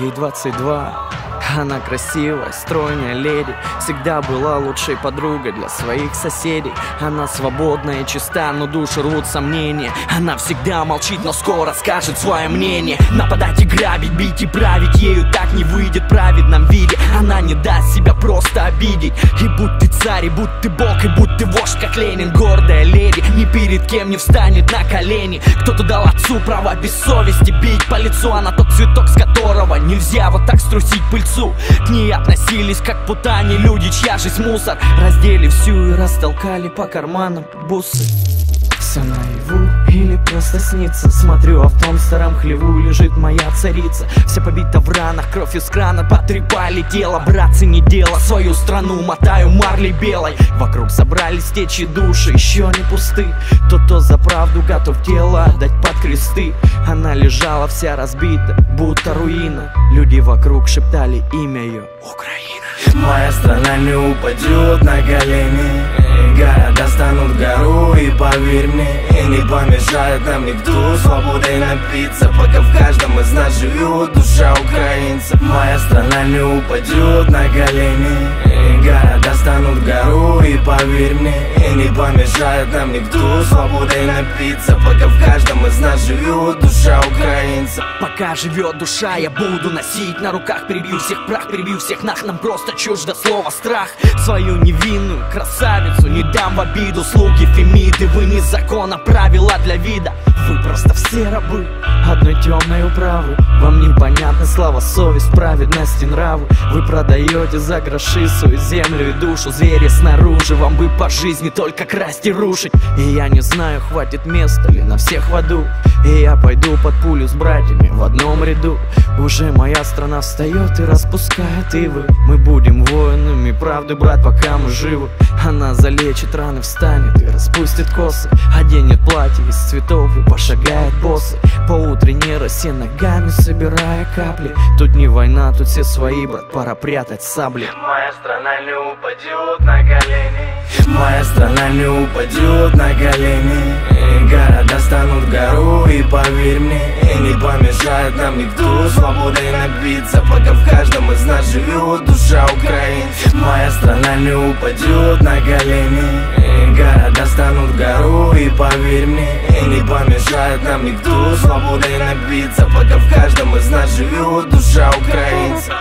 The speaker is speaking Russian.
ей 22. Она красивая, стройная леди, всегда была лучшей подругой для своих соседей. Она свободная и чиста, но душу рвут сомнения. Она всегда молчит, но скоро скажет свое мнение. Нападать и грабить, бить и править, ею так не выйдет в праведном виде. Она не даст себя просто обидеть. И будь ты царь, и будь ты бог, и будь ты вождь, как Ленин. Гордая леди ни перед кем не встанет на колени. Кто-то дал отцу право без совести бить по лицу. Она тот цветок, с которого нельзя вот так струсить пыльцу. К ней относились как к путане люди, чья жизнь мусор. Раздели всю и растолкали по карманам бусы. Все наяву или просто снится? Смотрю, а в том старом хлеву лежит моя царица. Вся побита в ранах, кровь из крана потрепали тело. Братцы, не дело, свою страну мотаю марлей белой. Вокруг собрались течи души, еще не пусты. Тот, кто за правду готов тело отдать под кресты. Она лежала вся разбита, будто руина. Люди вокруг шептали имя ее: Украина. Моя страна не упадет на колени. Города станут гору, и поверь мне, и не помешает нам никто свободой напиться, пока в каждом из нас живет душа украинца. Моя страна не упадет на колени. Города станут гору, и поверь мне, и не помешает нам никто свободой напиться, пока в каждом из нас живет душа украинца. Пока живет душа, я буду носить на руках. Перебью всех прах, перебью всех нах. Нам просто чуждо слово страх. Свою невинную красавицу не дам в обиду. Слуги Фемиды, вы не закона, правила для вида. Вы просто все рабы одной темной управы. Вам непонятна слава, совесть, праведность и нравы. Вы продаете за гроши свою землю и душу. Звери снаружи, вам бы по жизни только красть и рушить. И я не знаю, хватит места ли на всех в аду. И я пойду под пулю с братьями в одном ряду. Уже моя страна встает и распускает ивы. Мы будем воинами правды, брат, пока мы живы. Она залечит раны, встанет и распустит косы. Оденет платье из цветов и пошагает боссы по утренней росе, ногами собирая капли. Тут не война, тут все свои, брат, пора прятать сабли. Моя страна не упадет на колени. Моя страна не упадет на колени. Города станут гору, и поверь мне, и не помешает нам никто свободой напиться, пока в каждом из нас живет душа украинца. Моя страна не упадет на колени. Города станут гору, и поверь мне, и не помешает нам никто свободой напиться, пока в каждом из нас живет душа украинца.